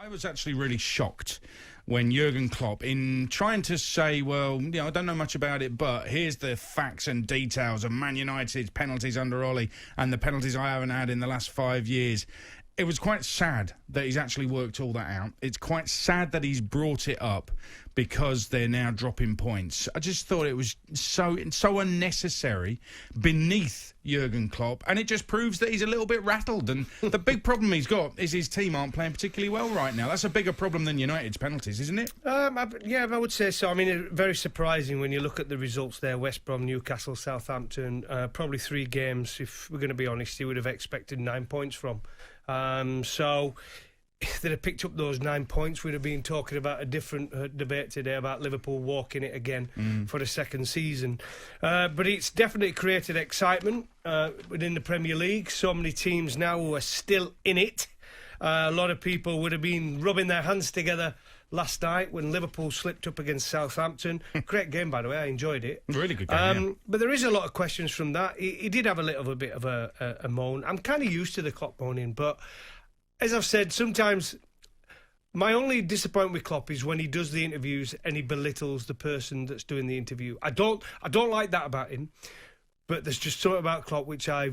I was actually really shocked when Jurgen Klopp, in trying to say, well, I don't know much about it, but here's the facts and details of Man United's penalties under Ollie and the penalties I haven't had in the last 5 years. It was quite sad that he's actually worked all that out. It's quite sad that he's brought it up because they're now dropping points. I just thought it was so unnecessary, beneath Jurgen Klopp, and it just proves that he's a little bit rattled. And the big problem he's got is his team aren't playing particularly well right now. That's a bigger problem than United's penalties, isn't it? Yeah, I would say so. I mean, very surprising when you look at the results there. West Brom, Newcastle, Southampton, probably 3 games, if we're going to be honest, you would have expected 9 points from. So if they'd have picked up those 9 points, we'd have been talking about a different debate today about Liverpool walking it again for the second season. But it's definitely created excitement within the Premier League. So many teams now who are still in it. A lot of people would have been rubbing their hands together last night when Liverpool slipped up against Southampton. Great game, by the way. I enjoyed it. Really good game, yeah. But there is a lot of questions from that. He did have a little bit of a moan. I'm kind of used to the Klopp moaning, but as I've said, sometimes my only disappointment with Klopp is when he does the interviews and he belittles the person that's doing the interview. I don't like that about him, but there's just something about Klopp which I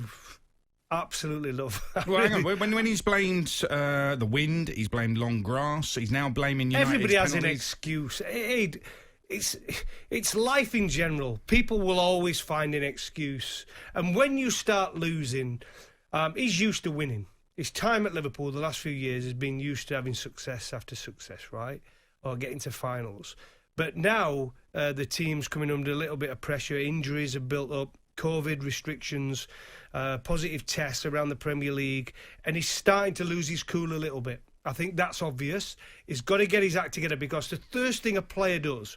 absolutely love. Well, hang on. When he's blamed the wind, he's blamed long grass. He's now blaming United's Everybody has penalties. an excuse. It's life in general. People will always find an excuse. And when you start losing, he's used to winning. His time at Liverpool the last few years has been used to having success after success, right? Or getting to finals. But now the team's coming under a little bit of pressure. Injuries have built up. COVID restrictions, positive tests around the Premier League, and he's starting to lose his cool a little bit. I think that's obvious. He's got to get his act together, because the first thing a player does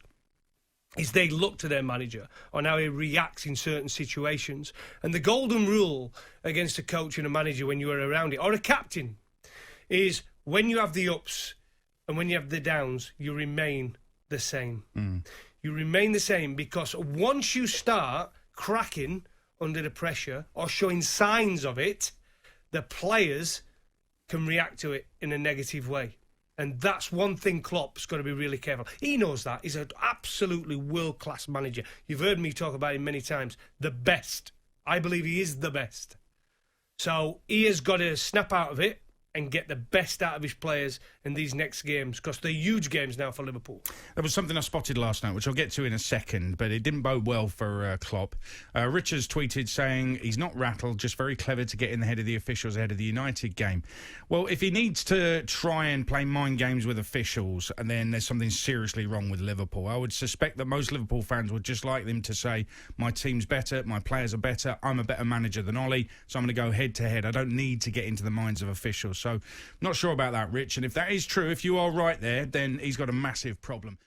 is they look to their manager on how he reacts in certain situations. And the golden rule against a coach and a manager when you are around it, or a captain, is when you have the ups and when you have the downs, you remain the same. You remain the same, because once you start cracking under the pressure or showing signs of it, the players can react to it in a negative way. And that's one thing Klopp's got to be really careful. He knows that. He's an absolutely world-class manager. You've heard me talk about him many times. The best. I believe he is the best. So he has got to snap out of it and get the best out of his players in these next games, because they're huge games now for Liverpool. There was something I spotted last night, which I'll get to in a second, but it didn't bode well for Klopp. Richards tweeted saying he's not rattled, just very clever to get in the head of the officials ahead of the United game. Well, if he needs to try and play mind games with officials, and then there's something seriously wrong with Liverpool, I would suspect that most Liverpool fans would just like them to say, my team's better, my players are better, I'm a better manager than Ollie, so I'm going to go head-to-head. I don't need to get into the minds of officials. So, not sure about that, Rich. And if that is true, if you are right there, then he's got a massive problem.